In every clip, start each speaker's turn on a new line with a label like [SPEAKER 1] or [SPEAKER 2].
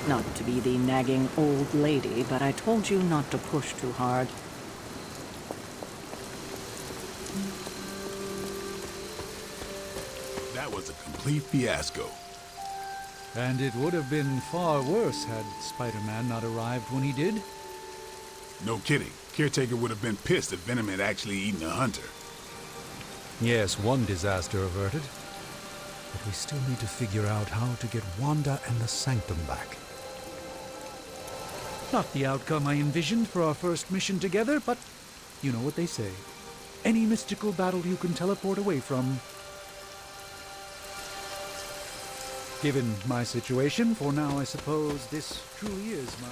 [SPEAKER 1] Not to be the nagging old lady, but I told you not to push too hard.
[SPEAKER 2] That was a complete fiasco.
[SPEAKER 3] And it would have been far worse had Spider-Man not arrived when he did.
[SPEAKER 2] No kidding. Caretaker would have been pissed if Venom had actually eaten a hunter.
[SPEAKER 3] Yes, one disaster averted. But we still need to figure out how to get Wanda and the Sanctum back. Not the outcome I envisioned for our first mission together, but you know what they say. Any mystical battle you can teleport away from. Given my situation, for now I suppose this truly is my...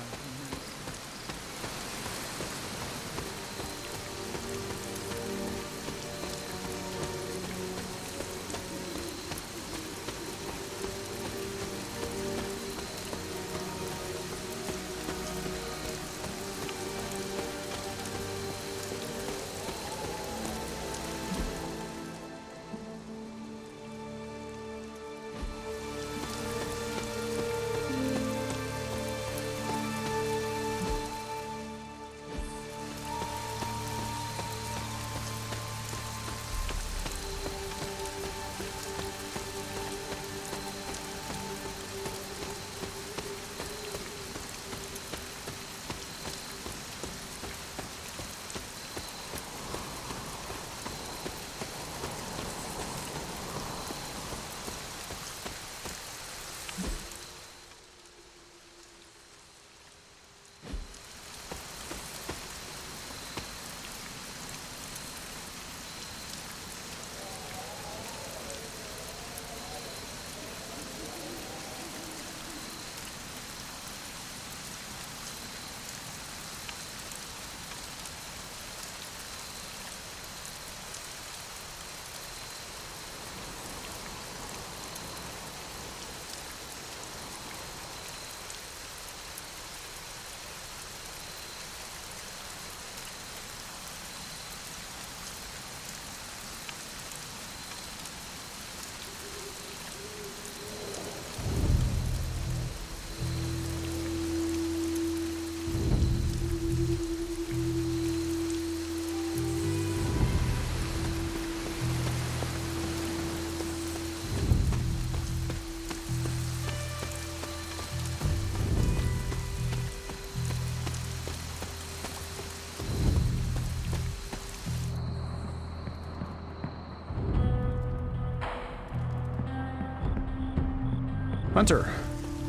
[SPEAKER 4] Hunter,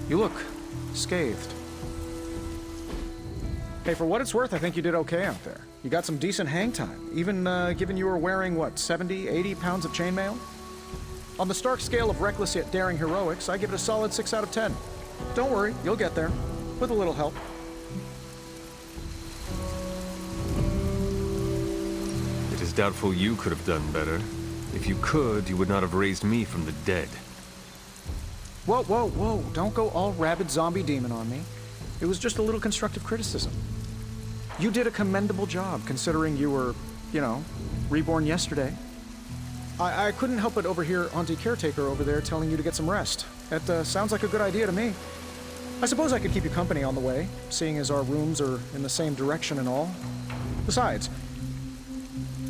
[SPEAKER 4] you look scathed. Hey, for what it's worth, I think you did okay out there. You got some decent hang time, even given you were wearing, what, 70, 80 pounds of chainmail? On the Stark scale of reckless yet daring heroics, I give it a solid 6 out of 10. Don't worry, you'll get there, with a little help.
[SPEAKER 5] It is doubtful you could have done better. If you could, you would not have raised me from the dead.
[SPEAKER 4] Whoa, whoa, whoa, don't go all rabid zombie demon on me. It was just a little constructive criticism. You did a commendable job, considering you were, you know, reborn yesterday. I couldn't help but overhear Auntie Caretaker over there telling you to get some rest. That sounds like a good idea to me. I suppose I could keep you company on the way, seeing as our rooms are in the same direction and all. Besides,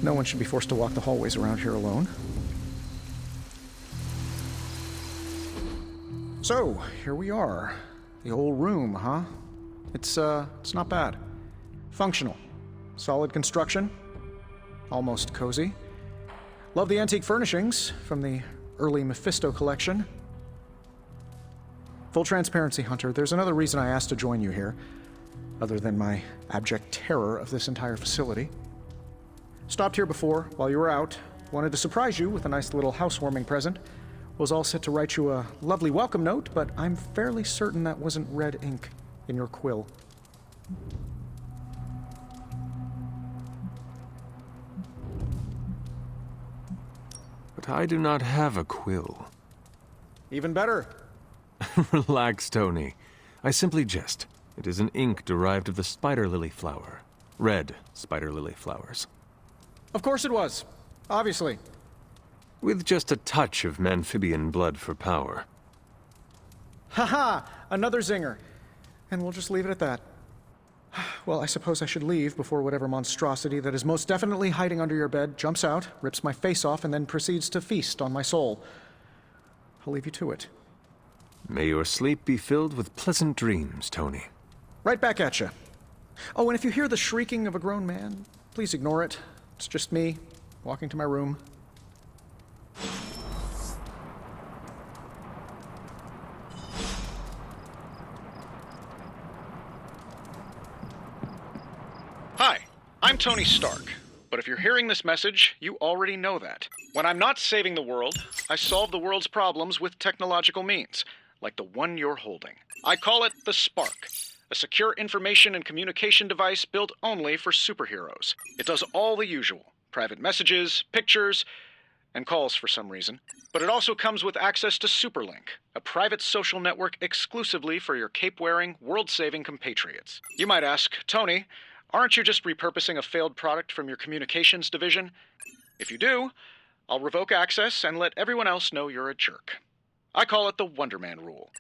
[SPEAKER 4] no one should be forced to walk the hallways around here alone. So, here we are. The old room, huh? It's not bad. Functional. Solid construction. Almost cozy. Love the antique furnishings from the early Mephisto collection. Full transparency, Hunter, there's another reason I asked to join you here, other than my abject terror of this entire facility. Stopped here before, while you were out. Wanted to surprise you with a nice little housewarming present. Was all set to write you a lovely welcome note, but I'm fairly certain that wasn't red ink in your quill.
[SPEAKER 5] But I do not have a quill.
[SPEAKER 4] Even better.
[SPEAKER 5] Relax, Tony. I simply jest. It is an ink derived of the spider lily flower. Red spider lily flowers.
[SPEAKER 4] Of course it was. Obviously.
[SPEAKER 5] With just a touch of amphibian blood for power.
[SPEAKER 4] Haha! Another zinger. And we'll just leave it at that. Well, I suppose I should leave before whatever monstrosity that is most definitely hiding under your bed jumps out, rips my face off, and then proceeds to feast on my soul. I'll leave you to it.
[SPEAKER 5] May your sleep be filled with pleasant dreams, Tony.
[SPEAKER 4] Right back at you. Oh, and if you hear the shrieking of a grown man, please ignore it. It's just me, walking to my room. Hi, I'm Tony Stark. But if you're hearing this message, you already know that. When I'm not saving the world, I solve the world's problems with technological means, like the one you're holding. I call it the Spark, a secure information and communication device built only for superheroes. It does all the usual, private messages, pictures, and calls for some reason. But it also comes with access to Superlink, a private social network exclusively for your cape-wearing, world-saving compatriots. You might ask, Tony, aren't you just repurposing a failed product from your communications division? If you do, I'll revoke access and let everyone else know you're a jerk. I call it the Wonder Man rule.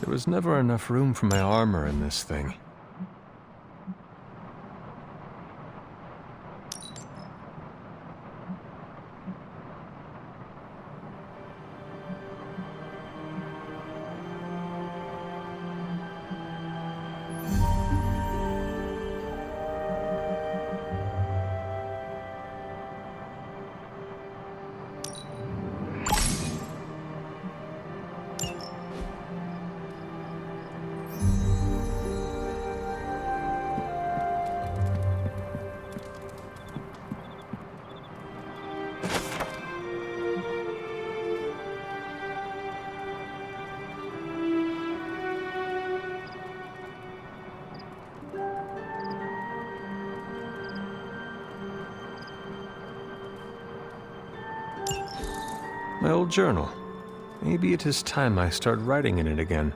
[SPEAKER 5] There was never enough room for my armor in this thing. My old journal. Maybe it is time I start writing in it again.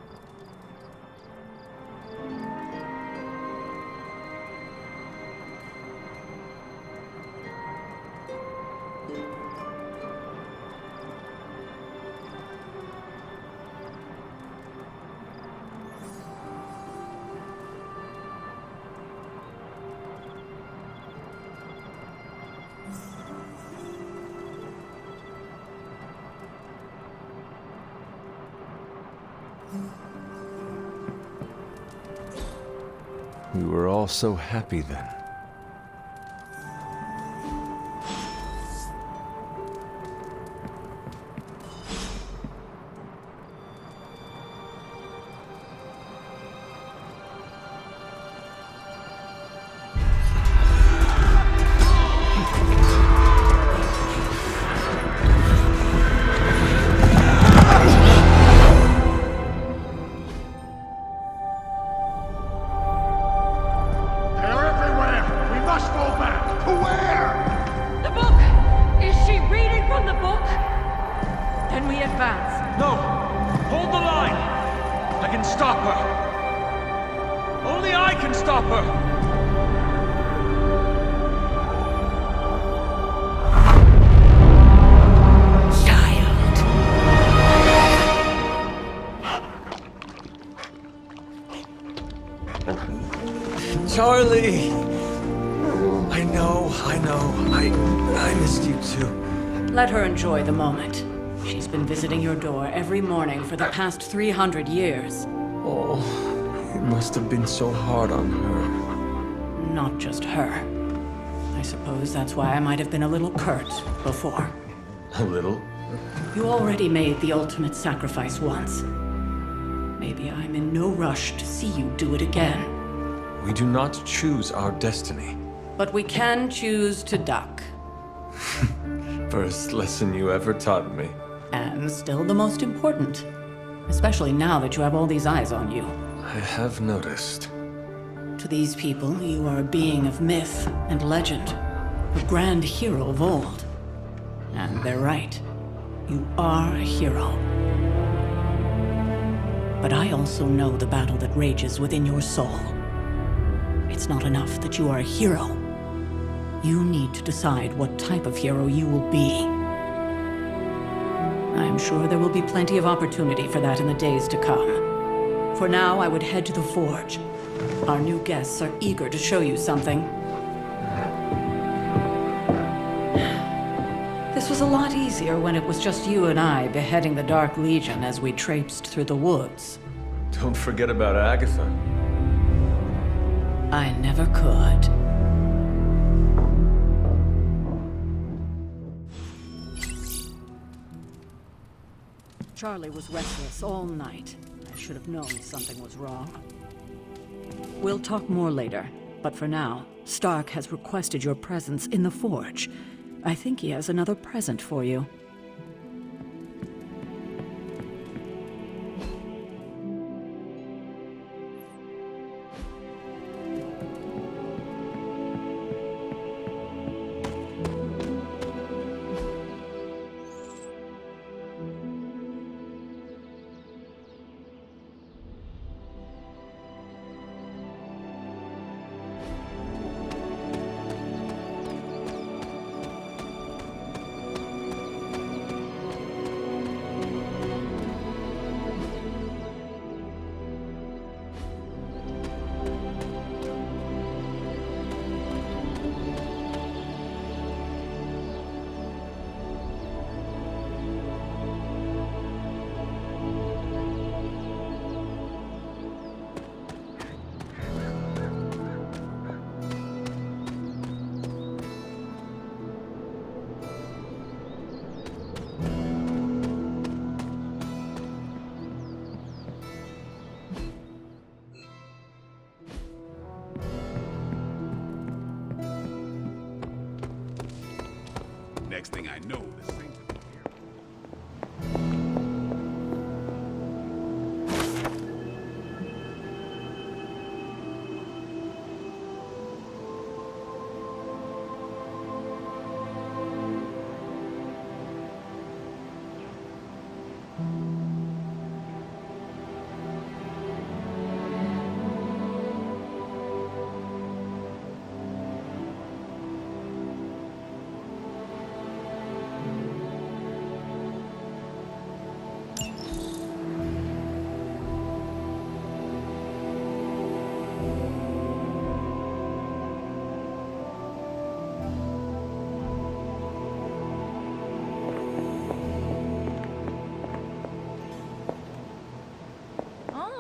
[SPEAKER 5] We were all so happy then.
[SPEAKER 6] Charlie! I know. I missed you too.
[SPEAKER 1] Let her enjoy the moment. She's been visiting your door every morning for the past 300 years.
[SPEAKER 6] Oh, it must have been so hard on her.
[SPEAKER 1] Not just her. I suppose that's why I might have been a little curt before.
[SPEAKER 6] A little?
[SPEAKER 1] You already made the ultimate sacrifice once. Maybe I'm in no rush to see you do it again.
[SPEAKER 6] We do not choose our destiny.
[SPEAKER 1] But we can choose to duck.
[SPEAKER 6] First lesson you ever taught me.
[SPEAKER 1] And still the most important. Especially now that you have all these eyes on you.
[SPEAKER 6] I have noticed.
[SPEAKER 1] To these people, you are a being of myth and legend. A grand hero of old. And they're right. You are a hero. But I also know the battle that rages within your soul. It's not enough that you are a hero. You need to decide what type of hero you will be. I'm sure there will be plenty of opportunity for that in the days to come. For now, I would head to the forge. Our new guests are eager to show you something. This was a lot easier when it was just you and I beheading the Dark Legion as we traipsed through the woods.
[SPEAKER 6] Don't forget about Agatha.
[SPEAKER 1] I never could. Charlie was restless all night. I should have known something was wrong. We'll talk more later, but for now, Stark has requested your presence in the forge. I think he has another present for you.
[SPEAKER 2] Next thing I know, the Saints will be here.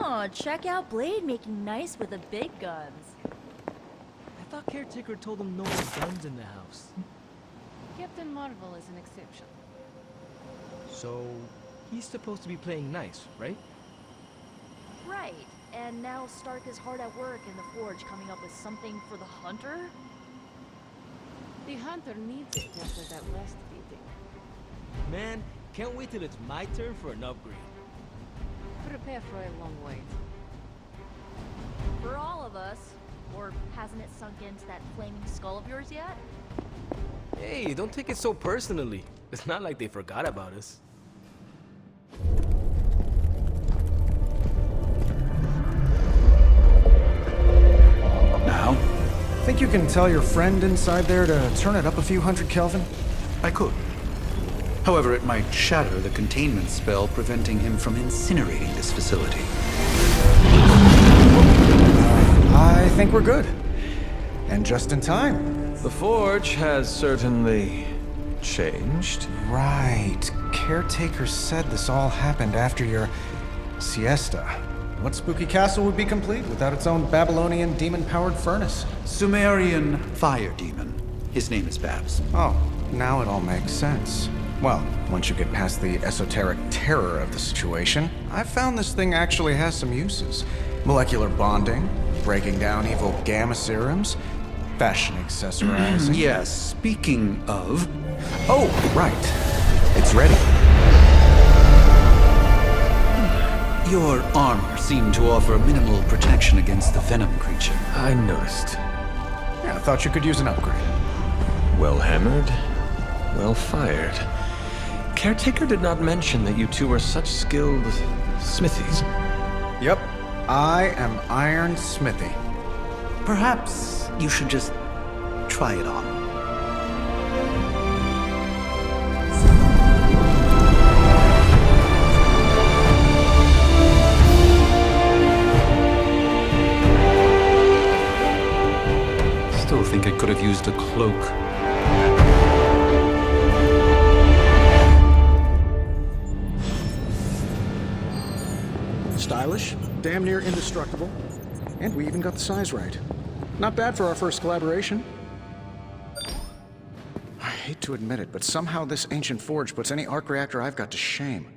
[SPEAKER 7] Oh, check out Blade making nice with the big guns.
[SPEAKER 8] I thought Caretaker told him no more guns in the house.
[SPEAKER 9] Captain Marvel is an exception.
[SPEAKER 8] So, he's supposed to be playing nice, right?
[SPEAKER 7] Right, and now Stark is hard at work in the Forge coming up with something for the Hunter?
[SPEAKER 9] The Hunter needs it after that last beating.
[SPEAKER 8] Man, can't wait till it's my turn for an upgrade.
[SPEAKER 9] Prepare for a long wait.
[SPEAKER 7] For all of us. Or hasn't it sunk into that flaming skull of yours yet?
[SPEAKER 8] Hey, don't take it so personally. It's not like they forgot about us.
[SPEAKER 10] Now?
[SPEAKER 4] Think you can tell your friend inside there to turn it up a few hundred Kelvin?
[SPEAKER 10] I could. However, it might shatter the containment spell preventing him from incinerating this facility.
[SPEAKER 4] I think we're good. And just in time.
[SPEAKER 5] The Forge has certainly changed.
[SPEAKER 4] Right. Caretaker said this all happened after your siesta. What spooky castle would be complete without its own Babylonian demon-powered furnace?
[SPEAKER 10] Sumerian fire demon. His name is Babs.
[SPEAKER 4] Oh, now it all makes sense. Well, once you get past the esoteric terror of the situation, I've found this thing actually has some uses. Molecular bonding, breaking down evil gamma serums, fashion accessorizing.
[SPEAKER 10] Yes, speaking of...
[SPEAKER 4] Oh, right. It's ready.
[SPEAKER 10] Your armor seemed to offer minimal protection against the Venom creature.
[SPEAKER 5] I noticed.
[SPEAKER 4] Yeah, I thought you could use an upgrade.
[SPEAKER 5] Well hammered, well fired. Caretaker did not mention that you two are such skilled smithies.
[SPEAKER 4] Yep, I am Iron Smithy.
[SPEAKER 10] Perhaps you should just try it on. Still think it could have used a cloak.
[SPEAKER 4] Stylish, damn near indestructible, and we even got the size right. Not bad for our first collaboration. I hate to admit it, but somehow this ancient forge puts any arc reactor I've got to shame.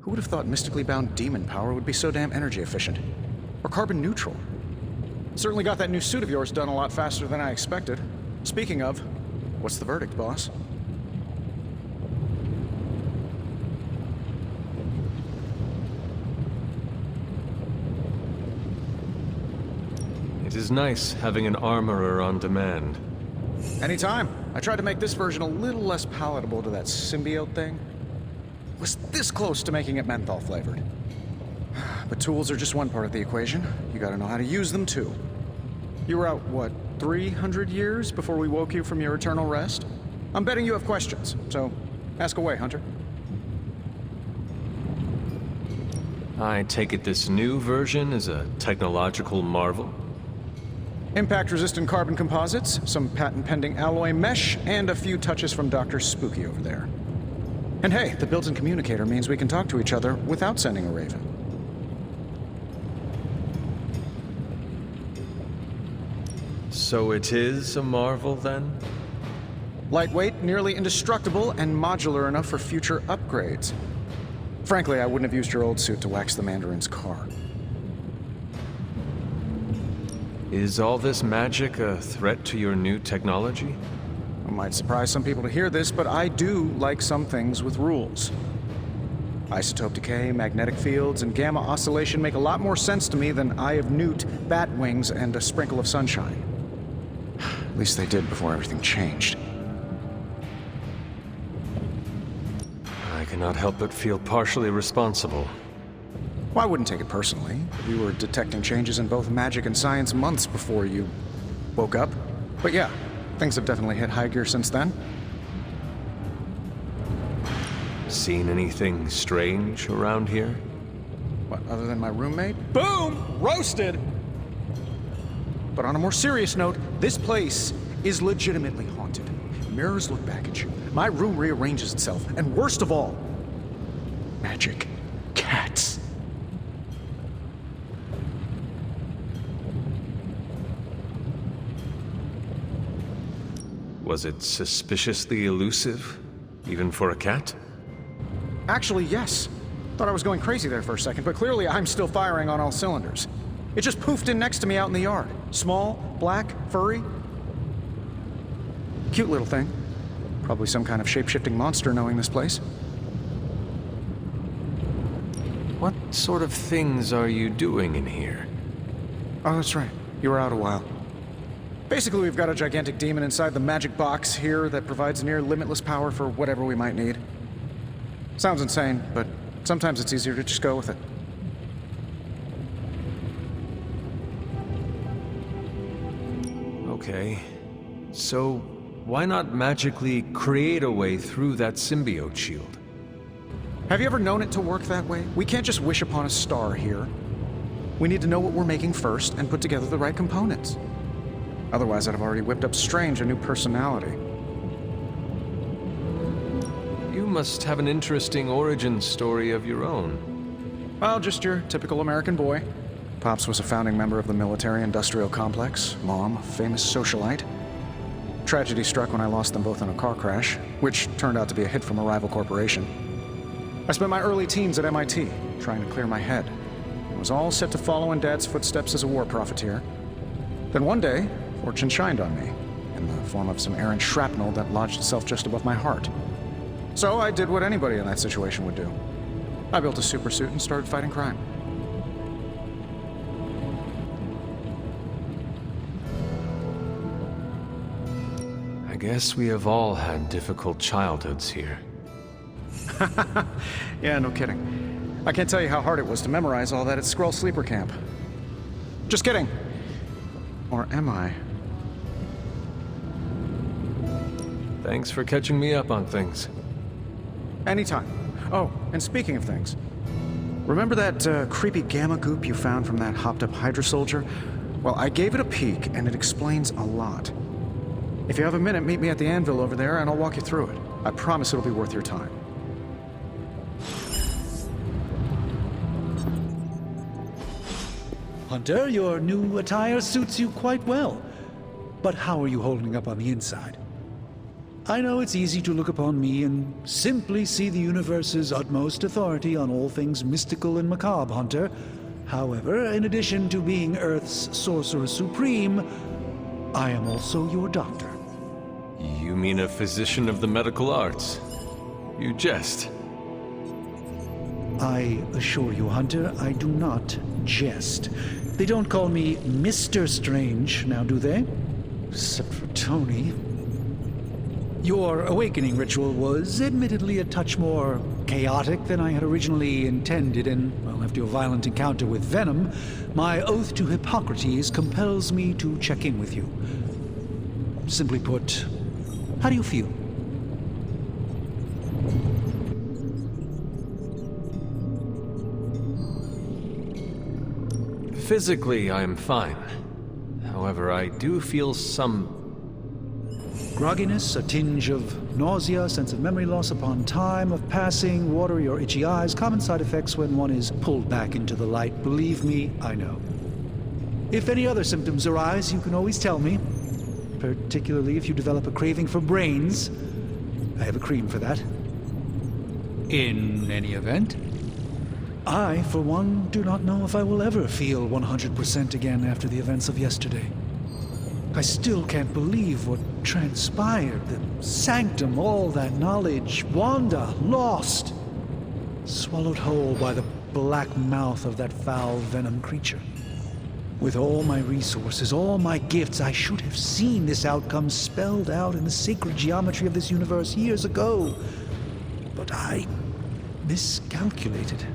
[SPEAKER 4] Who would have thought mystically bound demon power would be so damn energy efficient? Or carbon neutral? Certainly got that new suit of yours done a lot faster than I expected. Speaking of, what's the verdict, boss?
[SPEAKER 5] It is nice having an armorer on demand.
[SPEAKER 4] Anytime. I tried to make this version a little less palatable to that symbiote thing. Was this close to making it menthol flavored. But tools are just one part of the equation. You gotta know how to use them too. You were out, what, 300 years before we woke you from your eternal rest? I'm betting you have questions, so ask away, Hunter.
[SPEAKER 5] I take it this new version is a technological marvel?
[SPEAKER 4] Impact-resistant carbon composites, some patent-pending alloy mesh, and a few touches from Dr. Spooky over there. And hey, the built-in communicator means we can talk to each other without sending a raven.
[SPEAKER 5] So it is a marvel, then?
[SPEAKER 4] Lightweight, nearly indestructible, and modular enough for future upgrades. Frankly, I wouldn't have used your old suit to wax the Mandarin's car.
[SPEAKER 5] Is all this magic a threat to your new technology?
[SPEAKER 4] It might surprise some people to hear this, but I do like some things with rules. Isotope decay, magnetic fields, and gamma oscillation make a lot more sense to me than Eye of Newt, bat wings, and a sprinkle of sunshine. At least they did before everything changed.
[SPEAKER 5] I cannot help but feel partially responsible.
[SPEAKER 4] Well, I wouldn't take it personally. We were detecting changes in both magic and science months before you woke up. But yeah, things have definitely hit high gear since then.
[SPEAKER 5] Seen anything strange around here?
[SPEAKER 4] What, other than my roommate? Boom! Roasted! But on a more serious note, this place is legitimately haunted. Mirrors look back at you. My room rearranges itself. And worst of all, magic cats.
[SPEAKER 5] Was it suspiciously elusive, even for a cat?
[SPEAKER 4] Actually, yes. Thought I was going crazy there for a second, but clearly I'm still firing on all cylinders. It just poofed in next to me out in the yard. Small, black, furry. Cute little thing. Probably some kind of shape-shifting monster knowing this place.
[SPEAKER 5] What sort of things are you doing in here?
[SPEAKER 4] Oh, that's right. You were out a while. Basically, we've got a gigantic demon inside the magic box here that provides near limitless power for whatever we might need. Sounds insane, but sometimes it's easier to just go with it.
[SPEAKER 5] Okay. So, why not magically create a way through that symbiote shield?
[SPEAKER 4] Have you ever known it to work that way? We can't just wish upon a star here. We need to know what we're making first and put together the right components. Otherwise, I'd have already whipped up Strange a new personality.
[SPEAKER 5] You must have an interesting origin story of your own.
[SPEAKER 4] Well, just your typical American boy. Pops was a founding member of the military-industrial complex. Mom, a famous socialite. Tragedy struck when I lost them both in a car crash, which turned out to be a hit from a rival corporation. I spent my early teens at MIT, trying to clear my head. I was all set to follow in Dad's footsteps as a war profiteer. Then one day, fortune shined on me, in the form of some errant shrapnel that lodged itself just above my heart. So I did what anybody in that situation would do. I built a supersuit and started fighting crime.
[SPEAKER 5] I guess we have all had difficult childhoods here.
[SPEAKER 4] Yeah, no kidding. I can't tell you how hard it was to memorize all that at Skrull Sleeper Camp. Just kidding. Or am I?
[SPEAKER 5] Thanks for catching me up on things.
[SPEAKER 4] Anytime. Oh, and speaking of things, remember that creepy gamma goop you found from that hopped-up Hydra soldier? Well, I gave it a peek, and it explains a lot. If you have a minute, meet me at the anvil over there, and I'll walk you through it. I promise it'll be worth your time.
[SPEAKER 3] Hunter, your new attire suits you quite well. But how are you holding up on the inside? I know it's easy to look upon me and simply see the universe's utmost authority on all things mystical and macabre, Hunter. However, in addition to being Earth's sorcerer supreme, I am also your doctor.
[SPEAKER 5] You mean a physician of the medical arts? You jest.
[SPEAKER 3] I assure you, Hunter, I do not jest. They don't call me Mr. Strange, now do they? Except for Tony. Your awakening ritual was admittedly a touch more chaotic than I had originally intended, and, well, after your violent encounter with Venom, my oath to Hippocrates compels me to check in with you. Simply put, how do you feel?
[SPEAKER 5] Physically, I am fine. However, I do feel some
[SPEAKER 3] grogginess, a tinge of nausea, sense of memory loss upon time of passing, watery or itchy eyes, common side effects when one is pulled back into the light. Believe me, I know. If any other symptoms arise, you can always tell me, particularly if you develop a craving for brains. I have a cream for that. In any event, I, for one, do not know if I will ever feel 100% again after the events of yesterday. I still can't believe what transpired. The sanctum, all that knowledge, Wanda, lost. Swallowed whole by the black mouth of that foul Venom creature. With all my resources, all my gifts, I should have seen this outcome spelled out in the sacred geometry of this universe years ago. But I miscalculated.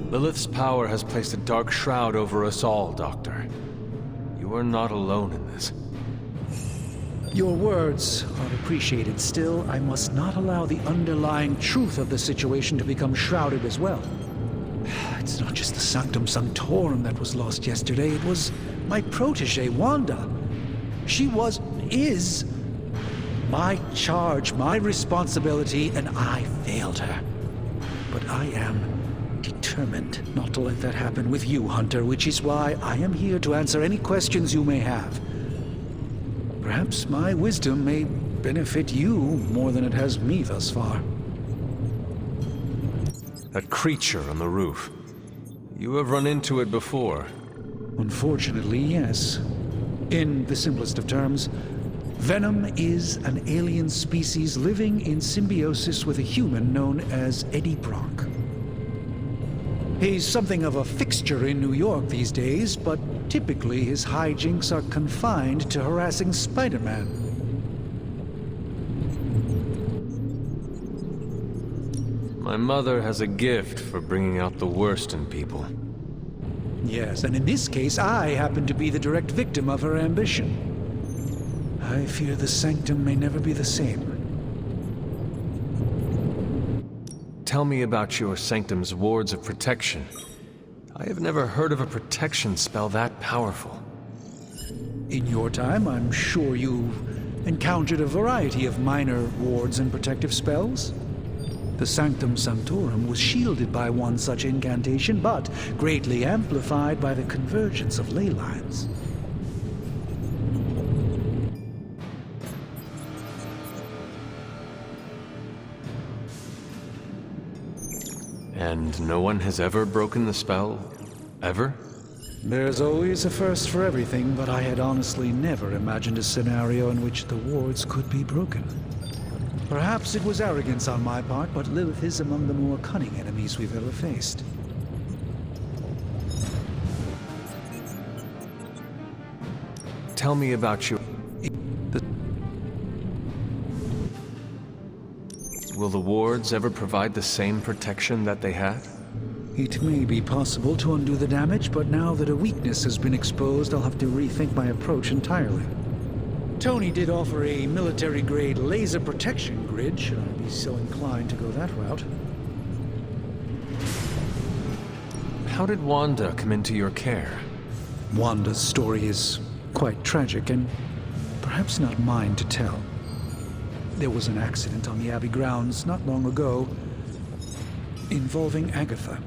[SPEAKER 5] Lilith's power has placed a dark shroud over us all, Doctor. You are not alone in this.
[SPEAKER 3] Your words are appreciated. Still, I must not allow the underlying truth of the situation to become shrouded as well. It's not just the Sanctum Sanctorum that was lost yesterday. It was my protege, Wanda. She is my charge, my responsibility, and I failed her. But I am determined determined not to let that happen with you, Hunter, which is why I am here to answer any questions you may have. Perhaps my wisdom may benefit you more than it has me thus far.
[SPEAKER 5] That creature on the roof. You have run into it before.
[SPEAKER 3] Unfortunately, yes. In the simplest of terms, Venom is an alien species living in symbiosis with a human known as Eddie Brock. He's something of a fixture in New York these days, but typically his hijinks are confined to harassing Spider-Man.
[SPEAKER 5] My mother has a gift for bringing out the worst in people.
[SPEAKER 3] Yes, and in this case, I happen to be the direct victim of her ambition. I fear the Sanctum may never be the same.
[SPEAKER 5] Tell me about your Sanctum's wards of protection. I have never heard of a protection spell that powerful.
[SPEAKER 3] In your time, I'm sure you've encountered a variety of minor wards and protective spells. The Sanctum Sanctorum was shielded by one such incantation, but greatly amplified by the convergence of ley lines.
[SPEAKER 5] And no one has ever broken the spell? Ever?
[SPEAKER 3] There's always a first for everything, but I had honestly never imagined a scenario in which the wards could be broken. Perhaps it was arrogance on my part, but Lilith is among the more cunning enemies we've ever faced.
[SPEAKER 5] Tell me about your... Will the wards ever provide the same protection that they had?
[SPEAKER 3] It may be possible to undo the damage, but now that a weakness has been exposed, I'll have to rethink my approach entirely. Tony did offer a military-grade laser protection grid, should I be so inclined to go that route.
[SPEAKER 5] How did Wanda come into your care?
[SPEAKER 3] Wanda's story is quite tragic, and perhaps not mine to tell. There was an accident on the Abbey grounds not long ago involving Agatha.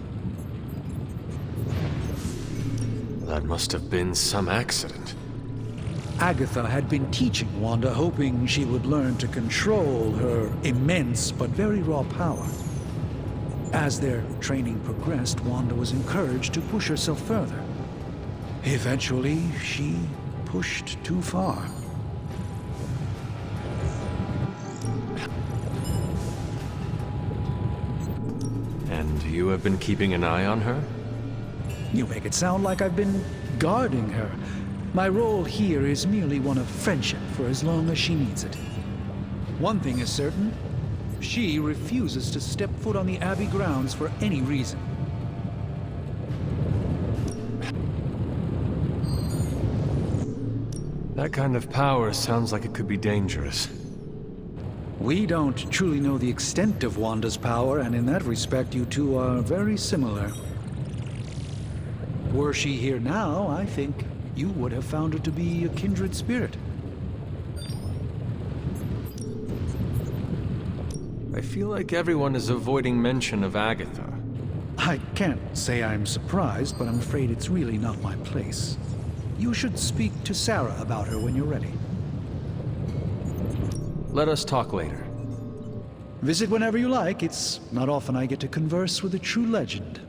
[SPEAKER 5] That must have been some accident.
[SPEAKER 3] Agatha had been teaching Wanda, hoping she would learn to control her immense but very raw power. As their training progressed, Wanda was encouraged to push herself further. Eventually, she pushed too far.
[SPEAKER 5] And you have been keeping an eye on her?
[SPEAKER 3] You make it sound like I've been guarding her. My role here is merely one of friendship for as long as she needs it. One thing is certain, she refuses to step foot on the Abbey grounds for any reason.
[SPEAKER 5] That kind of power sounds like it could be dangerous.
[SPEAKER 3] We don't truly know the extent of Wanda's power, and in that respect, you two are very similar. Were she here now, I think you would have found her to be a kindred spirit.
[SPEAKER 5] I feel like everyone is avoiding mention of Agatha.
[SPEAKER 3] I can't say I'm surprised, but I'm afraid it's really not my place. You should speak to Sarah about her when you're ready.
[SPEAKER 5] Let us talk later.
[SPEAKER 3] Visit whenever you like. It's not often I get to converse with a true legend.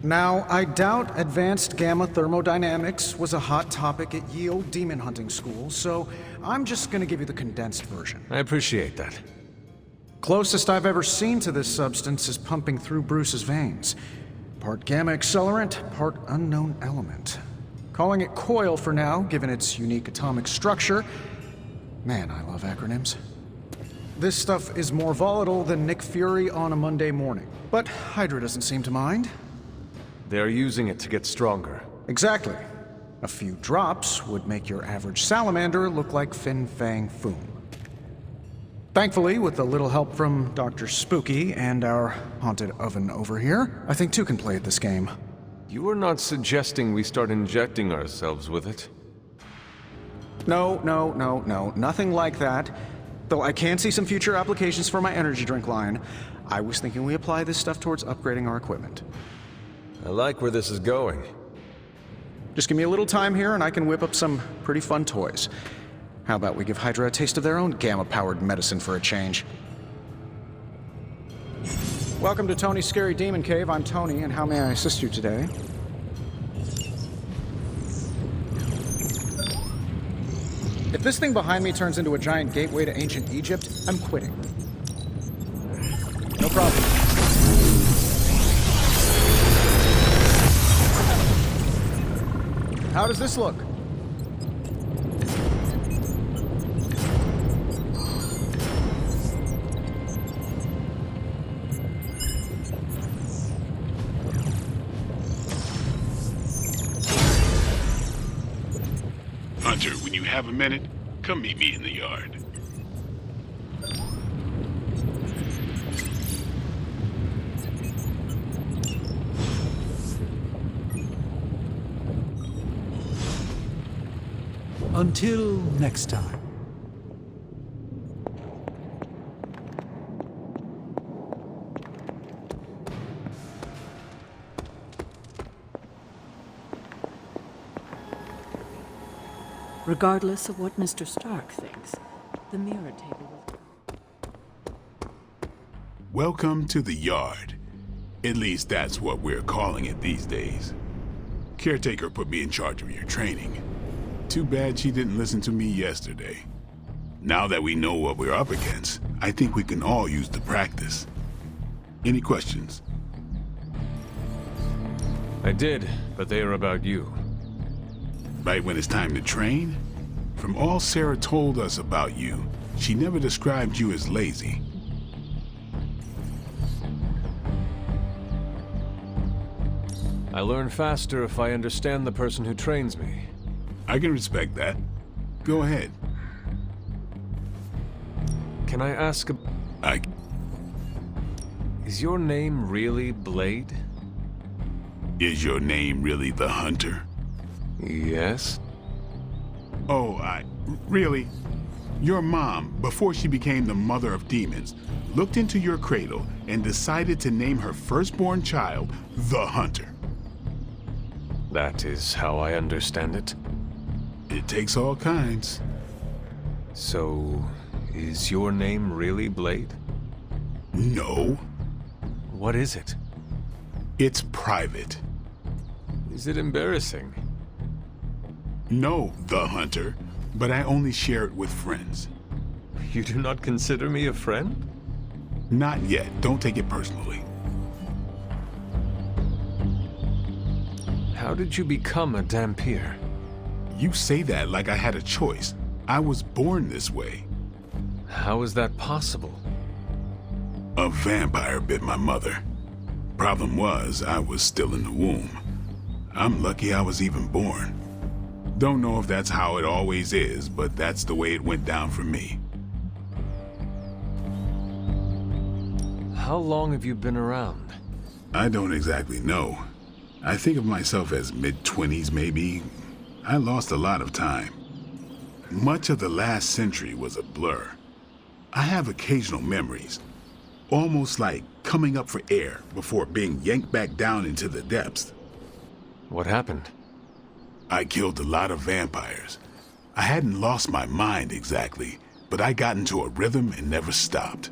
[SPEAKER 4] Now, I doubt advanced gamma thermodynamics was a hot topic at Ye Olde Demon Hunting School, so I'm just gonna give you the condensed version.
[SPEAKER 5] I appreciate that.
[SPEAKER 4] Closest I've ever seen to this substance is pumping through Bruce's veins. Part gamma accelerant, part unknown element. Calling it coil for now, given its unique atomic structure. Man, I love acronyms. This stuff is more volatile than Nick Fury on a Monday morning. But Hydra doesn't seem to mind.
[SPEAKER 5] They're using it to get stronger.
[SPEAKER 4] Exactly. A few drops would make your average salamander look like Fin Fang Foom. Thankfully, with a little help from Dr. Spooky and our haunted oven over here, I think two can play at this game.
[SPEAKER 5] You are not suggesting we start injecting ourselves with it?
[SPEAKER 4] No, nothing like that. Though I can see some future applications for my energy drink line. I was thinking we apply this stuff towards upgrading our equipment.
[SPEAKER 5] I like where this is going.
[SPEAKER 4] Just give me a little time here and I can whip up some pretty fun toys. How about we give Hydra a taste of their own gamma-powered medicine for a change? Welcome to Tony's Scary Demon Cave. I'm Tony, and how may I assist you today? If this thing behind me turns into a giant gateway to ancient Egypt, I'm quitting. No problem. How does this look?
[SPEAKER 2] Hunter, when you have a minute, come meet me in the yard.
[SPEAKER 3] Until next time.
[SPEAKER 1] Regardless of what Mr. Stark thinks, the mirror table will...
[SPEAKER 2] Welcome to the yard. At least that's what we're calling it these days. Caretaker put me in charge of your training. Too bad she didn't listen to me yesterday. Now that we know what we're up against, I think we can all use the practice. Any questions?
[SPEAKER 5] I did, but they are about you.
[SPEAKER 2] Right when it's time to train? From all Sarah told us about you, she never described you as lazy.
[SPEAKER 5] I learn faster if I understand the person who trains me.
[SPEAKER 2] I can respect that. Go ahead.
[SPEAKER 5] Can I ask Is your name really Blade?
[SPEAKER 2] Is your name really the Hunter?
[SPEAKER 5] Yes.
[SPEAKER 2] Oh, really? Your mom, before she became the mother of demons, looked into your cradle and decided to name her firstborn child the Hunter.
[SPEAKER 5] That is how I understand it.
[SPEAKER 2] It takes all kinds.
[SPEAKER 5] So, is your name really Blade?
[SPEAKER 2] No.
[SPEAKER 5] What is it?
[SPEAKER 2] It's private.
[SPEAKER 5] Is it embarrassing?
[SPEAKER 2] No, the Hunter, but I only share it with friends.
[SPEAKER 5] You do not consider me a friend?
[SPEAKER 2] Not yet. Don't take it personally.
[SPEAKER 5] How did you become a Dhampir?
[SPEAKER 2] You say that like I had a choice. I was born this way.
[SPEAKER 5] How is that possible?
[SPEAKER 2] A vampire bit my mother. Problem was, I was still in the womb. I'm lucky I was even born. Don't know if that's how it always is, but that's the way it went down for me.
[SPEAKER 5] How long have you been around?
[SPEAKER 2] I don't exactly know. I think of myself as mid-20s, maybe. I lost a lot of time. Much of the last century was a blur. I have occasional memories, almost like coming up for air before being yanked back down into the depths.
[SPEAKER 5] What happened?
[SPEAKER 2] I killed a lot of vampires. I hadn't lost my mind exactly, but I got into a rhythm and never stopped.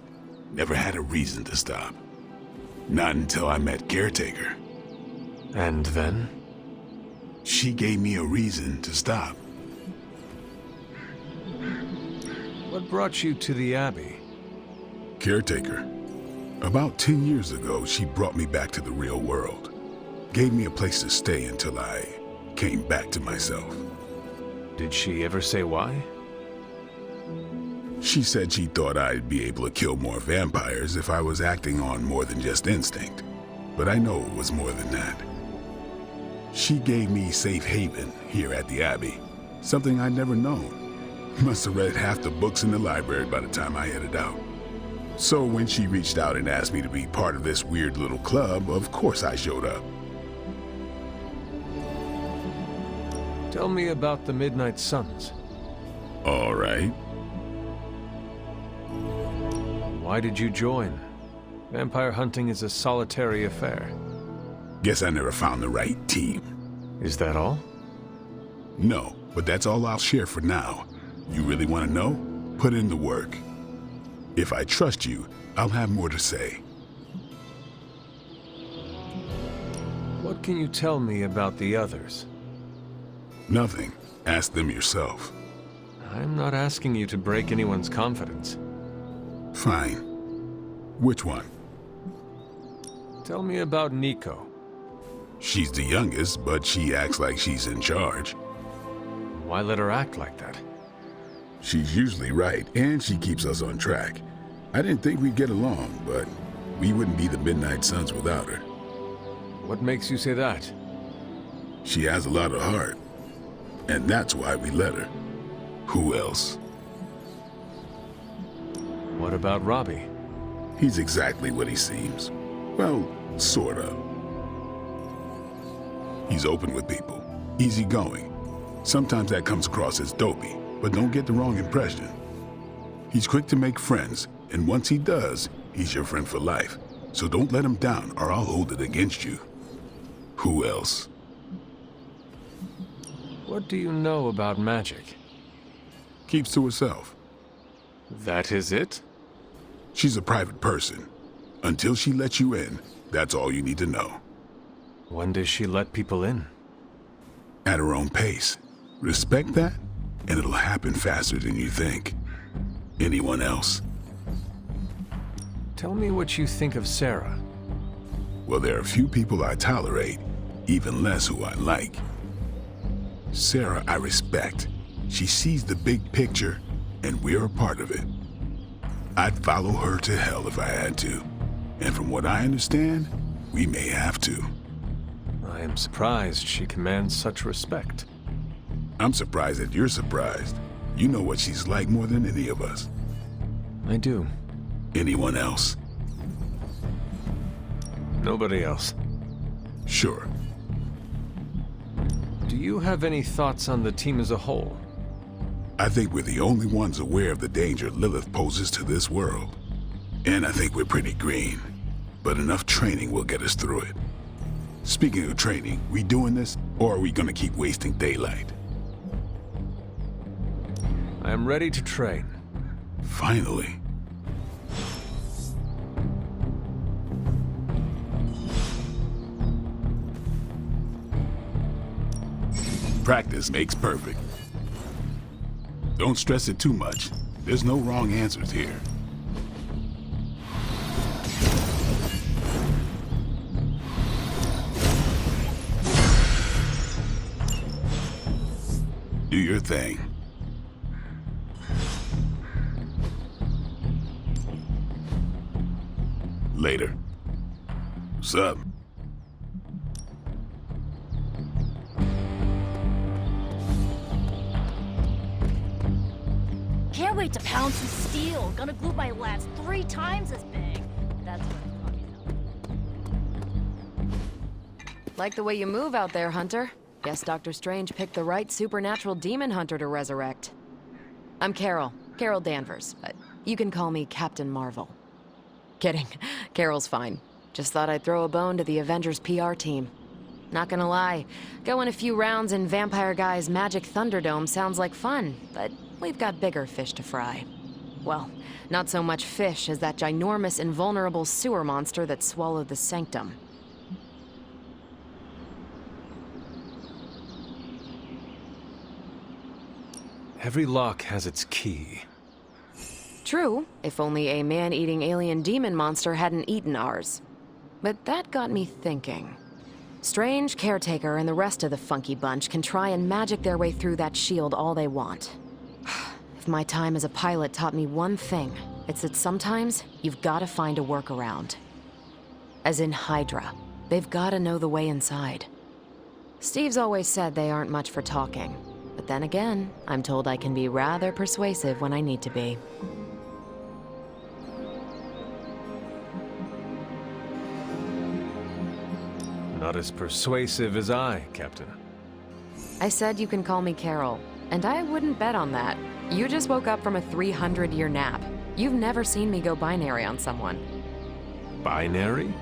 [SPEAKER 2] Never had a reason to stop. Not until I met Caretaker.
[SPEAKER 5] And then?
[SPEAKER 2] She gave me a reason to stop.
[SPEAKER 5] What brought you to the Abbey?
[SPEAKER 2] Caretaker. About 10 years ago, she brought me back to the real world. Gave me a place to stay until I came back to myself.
[SPEAKER 5] Did she ever say why?
[SPEAKER 2] She said she thought I'd be able to kill more vampires if I was acting on more than just instinct. But I know it was more than that. She gave me safe haven here at the Abbey, something I'd never known. Must have read half the books in the library by the time I headed out. So when she reached out and asked me to be part of this weird little club, of course I showed up.
[SPEAKER 5] Tell me about the Midnight Suns.
[SPEAKER 2] All right.
[SPEAKER 5] Why did you join? Vampire hunting is a solitary affair.
[SPEAKER 2] Guess I never found the right team.
[SPEAKER 5] Is that all?
[SPEAKER 2] No, but that's all I'll share for now. You really want to know? Put in the work. If I trust you, I'll have more to say.
[SPEAKER 5] What can you tell me about the others?
[SPEAKER 2] Nothing. Ask them yourself.
[SPEAKER 5] I'm not asking you to break anyone's confidence.
[SPEAKER 2] Fine. Which one?
[SPEAKER 5] Tell me about Nico.
[SPEAKER 2] She's the youngest, but she acts like she's in charge.
[SPEAKER 5] Why let her act like that?
[SPEAKER 2] She's usually right, and she keeps us on track. I didn't think we'd get along, but we wouldn't be the Midnight Suns without her.
[SPEAKER 5] What makes you say that?
[SPEAKER 2] She has a lot of heart, and that's why we let her. Who else?
[SPEAKER 5] What about Robbie?
[SPEAKER 2] He's exactly what he seems. Well, sort of. He's open with people, easygoing. Sometimes that comes across as dopey, but don't get the wrong impression. He's quick to make friends, and once he does, he's your friend for life. So don't let him down or I'll hold it against you. Who else?
[SPEAKER 5] What do you know about Magik?
[SPEAKER 2] Keeps to herself.
[SPEAKER 5] That is it?
[SPEAKER 2] She's a private person. Until she lets you in, that's all you need to know.
[SPEAKER 5] When does she let people in?
[SPEAKER 2] At her own pace. Respect that, and it'll happen faster than you think. Anyone else?
[SPEAKER 5] Tell me what you think of Sarah.
[SPEAKER 2] Well, there are few people I tolerate, even less who I like. Sarah, I respect. She sees the big picture, and we're a part of it. I'd follow her to hell if I had to. And from what I understand, we may have to.
[SPEAKER 5] I am surprised she commands such respect.
[SPEAKER 2] I'm surprised that you're surprised. You know what she's like more than any of us.
[SPEAKER 5] I do.
[SPEAKER 2] Anyone else?
[SPEAKER 5] Nobody else.
[SPEAKER 2] Sure.
[SPEAKER 5] Do you have any thoughts on the team as a whole?
[SPEAKER 2] I think we're the only ones aware of the danger Lilith poses to this world. And I think we're pretty green. But enough training will get us through it. Speaking of training, we doing this, or are we gonna keep wasting daylight?
[SPEAKER 5] I am ready to train.
[SPEAKER 2] Finally. Practice makes perfect. Don't stress it too much. There's no wrong answers here. Do your thing. Later. What's up?
[SPEAKER 7] Can't wait to pound some steel. Gonna glue my lats 3 times as big. That's what
[SPEAKER 11] Like the way you move out there, Hunter. Guess Dr. Strange picked the right supernatural demon hunter to resurrect. I'm Carol Danvers, but you can call me Captain Marvel. Kidding, Carol's fine. Just thought I'd throw a bone to the Avengers PR team. Not gonna lie, going a few rounds in Vampire Guy's Magic Thunderdome sounds like fun, but we've got bigger fish to fry. Well, not so much fish as that ginormous invulnerable sewer monster that swallowed the Sanctum.
[SPEAKER 5] Every lock has its key.
[SPEAKER 11] True, if only a man-eating alien demon monster hadn't eaten ours. But that got me thinking. Strange, Caretaker, and the rest of the funky bunch can try and magic their way through that shield all they want. If my time as a pilot taught me one thing, it's that sometimes you've got to find a workaround. As in Hydra, they've got to know the way inside. Steve's always said they aren't much for talking. But then again, I'm told I can be rather persuasive when I need to be.
[SPEAKER 5] Not as persuasive as I, Captain.
[SPEAKER 11] I said you can call me Carol, and I wouldn't bet on that. You just woke up from a 300-year nap. You've never seen me go binary on someone.
[SPEAKER 5] Binary?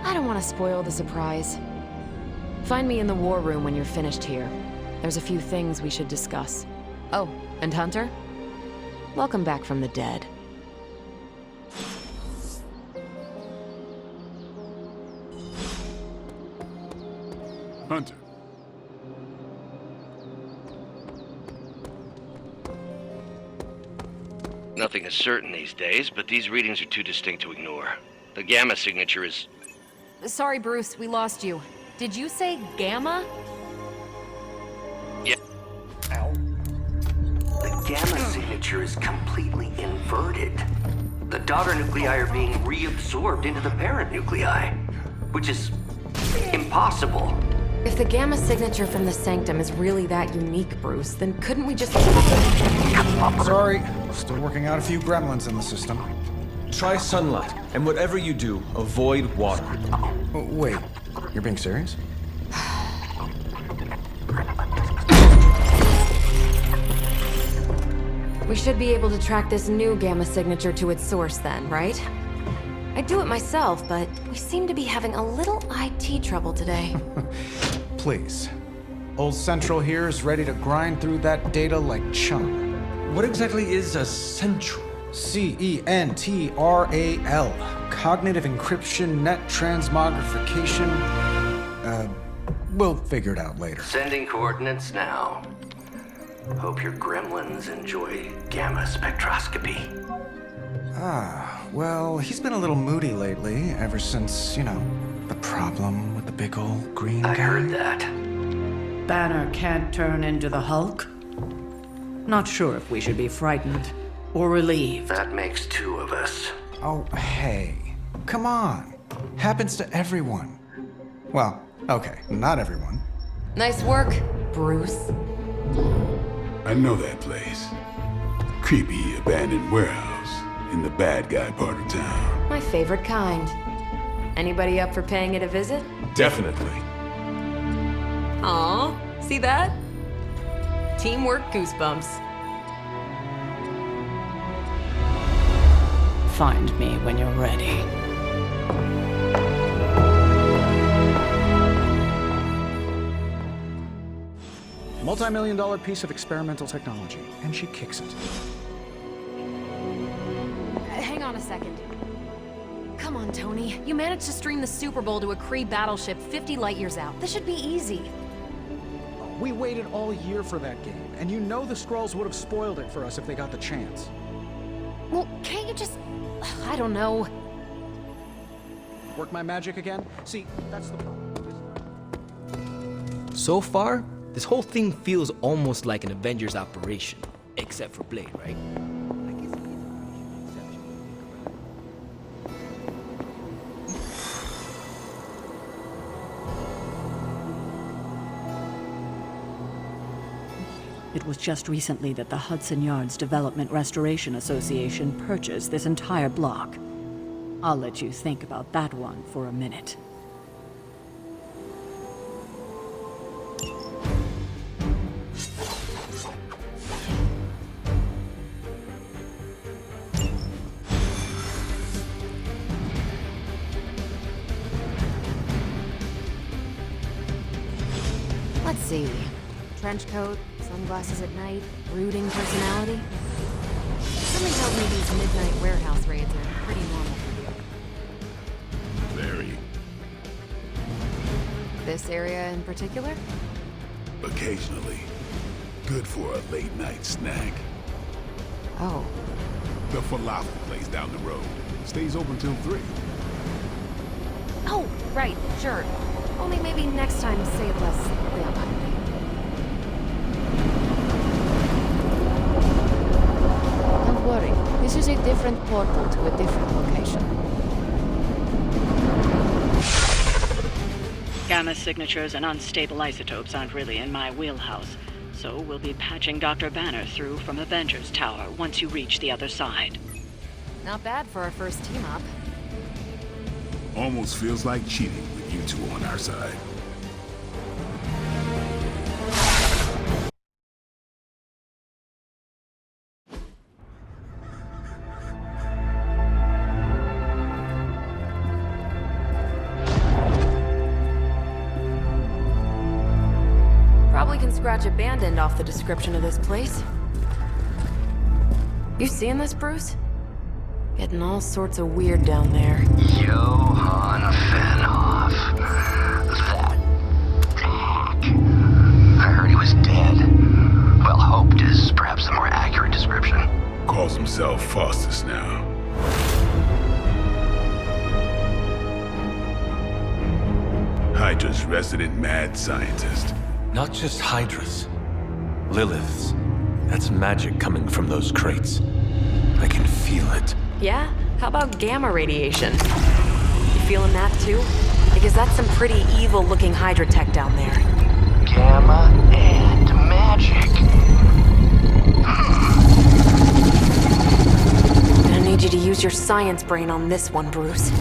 [SPEAKER 11] I don't want to spoil the surprise. Find me in the war room when you're finished here. There's a few things we should discuss. Oh, and Hunter? Welcome back from the dead.
[SPEAKER 2] Hunter.
[SPEAKER 12] Nothing is certain these days, but these readings are too distinct to ignore. The gamma signature is...
[SPEAKER 11] Sorry, Bruce, we lost you. Did you say gamma?
[SPEAKER 12] Yeah.
[SPEAKER 13] Ow. The gamma signature is completely inverted. The daughter nuclei are being reabsorbed into the parent nuclei, which is impossible.
[SPEAKER 11] If the gamma signature from the Sanctum is really that unique, Bruce, then couldn't we just...
[SPEAKER 4] Sorry, still working out a few gremlins in the system.
[SPEAKER 6] Try sunlight, and whatever you do, avoid water.
[SPEAKER 4] Oh, wait, you're being serious?
[SPEAKER 11] We should be able to track this new gamma signature to its source then, right? I'd do it myself, but we seem to be having a little IT trouble today.
[SPEAKER 4] Please. Old Central here is ready to grind through that data like chum.
[SPEAKER 6] What exactly is a central?
[SPEAKER 4] CENTRAL. Cognitive encryption, net transmogrification. We'll figure it out later.
[SPEAKER 13] Sending coordinates now. Hope your gremlins enjoy gamma spectroscopy.
[SPEAKER 4] Well, he's been a little moody lately, ever since, you know, the problem with the big old green guy.
[SPEAKER 13] I heard that.
[SPEAKER 1] Banner can't turn into the Hulk? Not sure if we should be frightened or relieved.
[SPEAKER 13] That makes two of us.
[SPEAKER 4] Oh, hey. Come on. Happens to everyone. Well, okay, not everyone.
[SPEAKER 11] Nice work, Bruce.
[SPEAKER 2] I know that place. Creepy abandoned warehouse in the bad guy part of town.
[SPEAKER 11] My favorite kind. Anybody up for paying it a visit?
[SPEAKER 5] Definitely.
[SPEAKER 11] Aw, see that? Teamwork goosebumps.
[SPEAKER 1] Find me when you're ready.
[SPEAKER 4] Multi-million-dollar piece of experimental technology, and she kicks it.
[SPEAKER 11] Hang on a second. Come on, Tony. You managed to stream the Super Bowl to a Kree battleship 50 light-years out. This should be easy.
[SPEAKER 4] We waited all year for that game, and you know the Skrulls would have spoiled it for us if they got the chance.
[SPEAKER 11] Well, can't you just... I don't know.
[SPEAKER 4] Work my magic again? See, that's the problem.
[SPEAKER 8] So far, this whole thing feels almost like an Avengers operation, except for Blade, right?
[SPEAKER 1] It was just recently that the Hudson Yards Development Restoration Association purchased this entire block. I'll let you think about that one for a minute.
[SPEAKER 11] Let's see. Trench coat, sunglasses at night, brooding personality. Something tells me these midnight warehouse raids are pretty normal for you.
[SPEAKER 2] Very.
[SPEAKER 11] This area in particular?
[SPEAKER 2] Occasionally. Good for a late night snack.
[SPEAKER 11] Oh.
[SPEAKER 2] The falafel place down the road. Stays open till 3.
[SPEAKER 11] Oh, right, sure. Only maybe next time say it less vampire.
[SPEAKER 9] Don't worry, this is a different portal to a different location.
[SPEAKER 1] Gamma signatures and unstable isotopes aren't really in my wheelhouse, so we'll be patching Dr. Banner through from Avengers Tower once you reach the other side.
[SPEAKER 11] Not bad for our first team up.
[SPEAKER 2] Almost feels like cheating with you two on our side.
[SPEAKER 11] Probably can scratch abandoned off the description of this place. You seeing this, Bruce? Getting all sorts of weird down there.
[SPEAKER 13] Johann Fenhoff. That hack. I heard he was dead. Well, hoped is perhaps the more accurate description.
[SPEAKER 2] Calls himself Faustus now. Hydra's resident mad scientist.
[SPEAKER 5] Not just Hydras. Liliths. That's magic coming from those crates. I can feel it.
[SPEAKER 11] Yeah? How about gamma radiation? You feeling that too? Because that's some pretty evil-looking Hydra tech down there.
[SPEAKER 13] Gamma and magic.
[SPEAKER 11] I need you to use your science brain on this one, Bruce.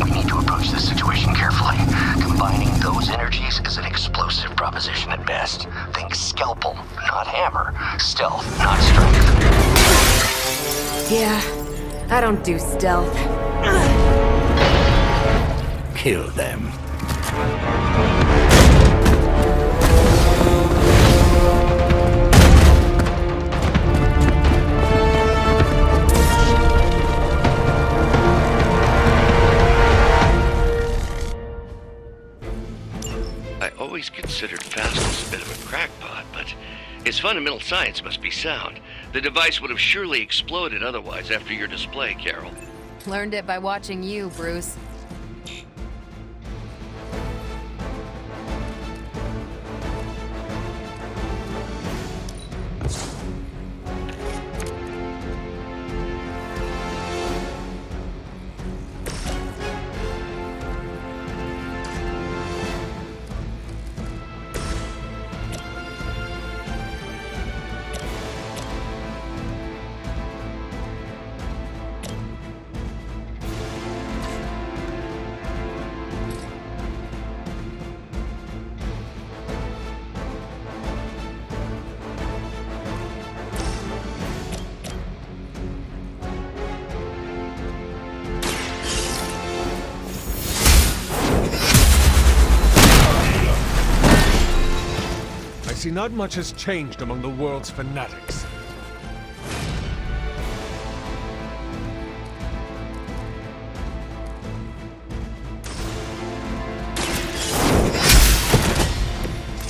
[SPEAKER 13] We need to approach this situation carefully. Combining those energies is an explosive proposition at best. Think scalpel, not hammer. Stealth, not strength.
[SPEAKER 11] Yeah, I don't do stealth.
[SPEAKER 13] Kill them.
[SPEAKER 12] I always considered Faustus a bit of a crackpot, but his fundamental science must be sound. The device would have surely exploded otherwise after your display, Carol.
[SPEAKER 11] Learned it by watching you, Bruce.
[SPEAKER 5] I see not much has changed among the world's fanatics.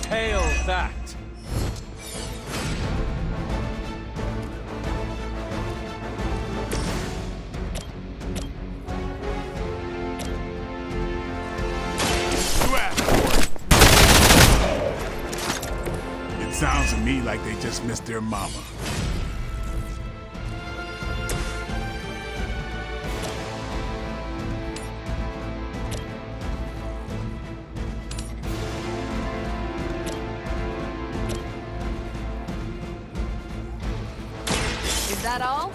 [SPEAKER 5] Hail that!
[SPEAKER 2] Sounds to me like they just missed their mama.
[SPEAKER 11] Is that all?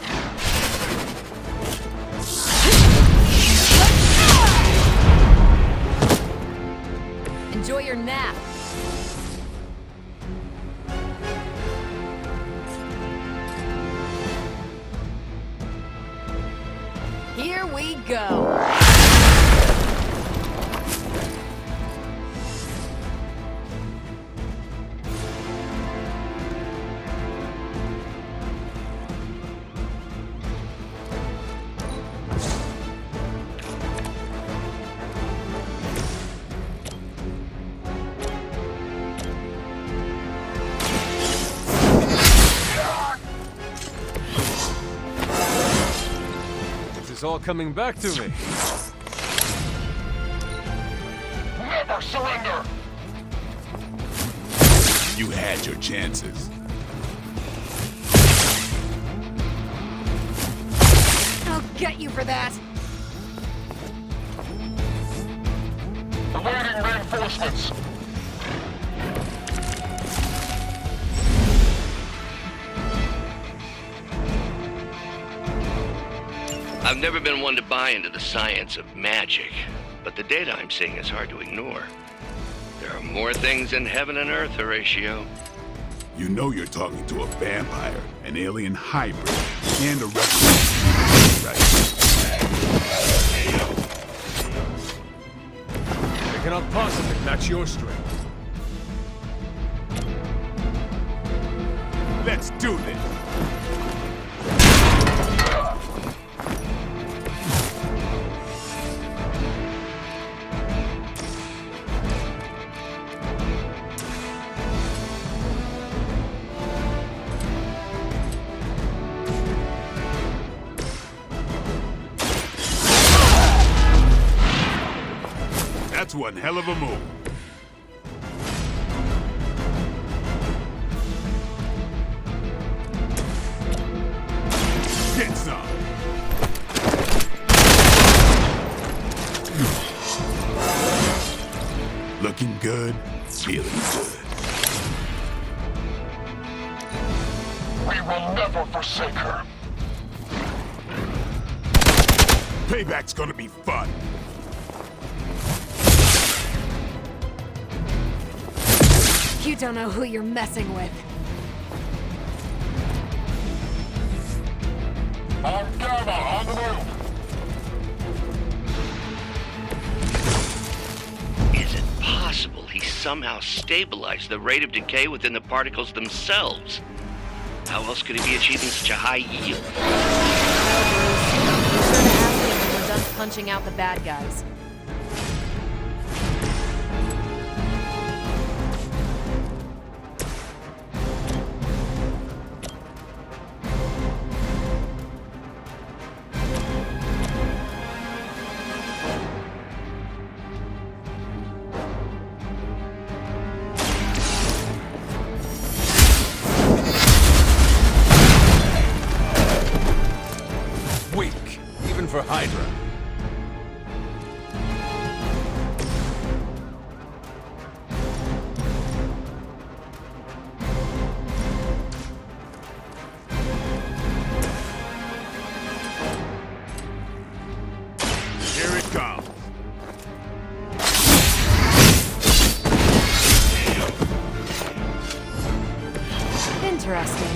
[SPEAKER 11] Enjoy your nap. Here we go.
[SPEAKER 5] It's all coming back to me.
[SPEAKER 13] Never surrender!
[SPEAKER 2] You had your chances.
[SPEAKER 11] I'll get you for that.
[SPEAKER 13] Awaiting reinforcements.
[SPEAKER 12] I've never been one to buy into the science of magic, but the data I'm seeing is hard to ignore. There are more things in heaven and earth, Horatio.
[SPEAKER 2] You know you're talking to a vampire, an alien hybrid, and a revolution, right?
[SPEAKER 5] They cannot possibly match your strength.
[SPEAKER 2] Let's do this! That's one hell of a move. Get some. Looking good, feeling good.
[SPEAKER 14] We will never forsake her.
[SPEAKER 2] Payback's gonna be fun.
[SPEAKER 11] You don't know who you're messing with.
[SPEAKER 14] On Gamma, on the move!
[SPEAKER 12] Is it possible he somehow stabilized the rate of decay within the particles themselves? How else could he be achieving such a high yield?
[SPEAKER 11] Be sure to ask him when we're done punching out the bad guys.
[SPEAKER 5] Weak, even for Hydra.
[SPEAKER 2] Here it comes.
[SPEAKER 11] Interesting.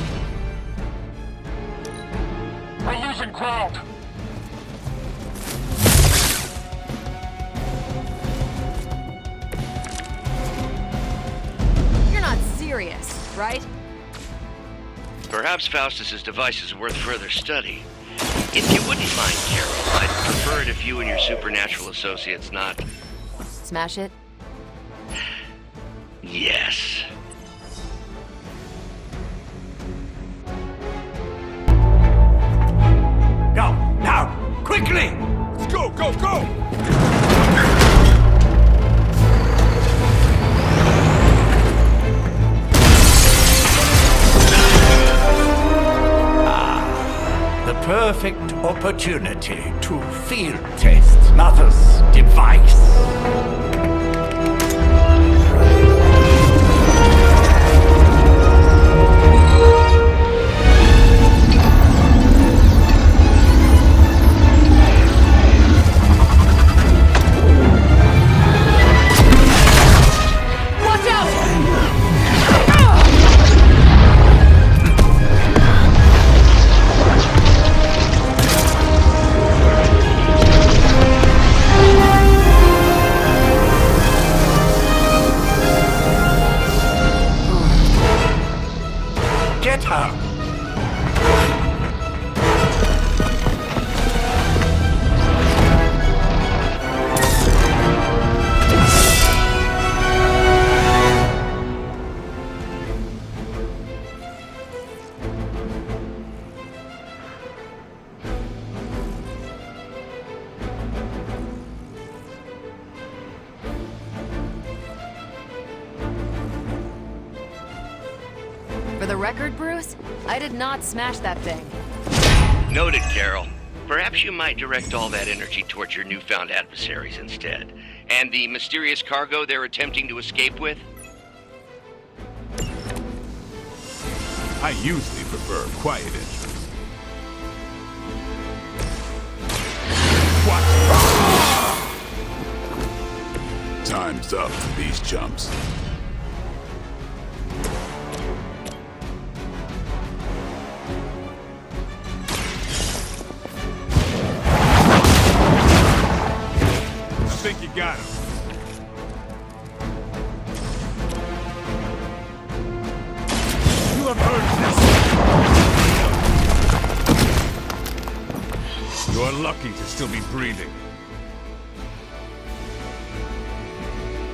[SPEAKER 14] We're losing ground.
[SPEAKER 11] You're not serious, right?
[SPEAKER 12] Perhaps Faustus's device is worth further study. If you wouldn't mind, Carol, I'd prefer it if you and your supernatural associates not...
[SPEAKER 11] Smash it?
[SPEAKER 12] Yes.
[SPEAKER 14] Go, now, quickly!
[SPEAKER 2] Let's go, go, go!
[SPEAKER 14] The perfect opportunity to field test Mother's device.
[SPEAKER 11] Watch out!
[SPEAKER 14] Get her!
[SPEAKER 11] For the record, Bruce, I did not smash that thing.
[SPEAKER 12] Noted, Carol. Perhaps you might direct all that energy towards your newfound adversaries instead. And the mysterious cargo they're attempting to escape with?
[SPEAKER 2] I usually prefer quiet entries. What? Time's up for these chumps. I think you got him. You have heard this.
[SPEAKER 5] are lucky to still be breathing.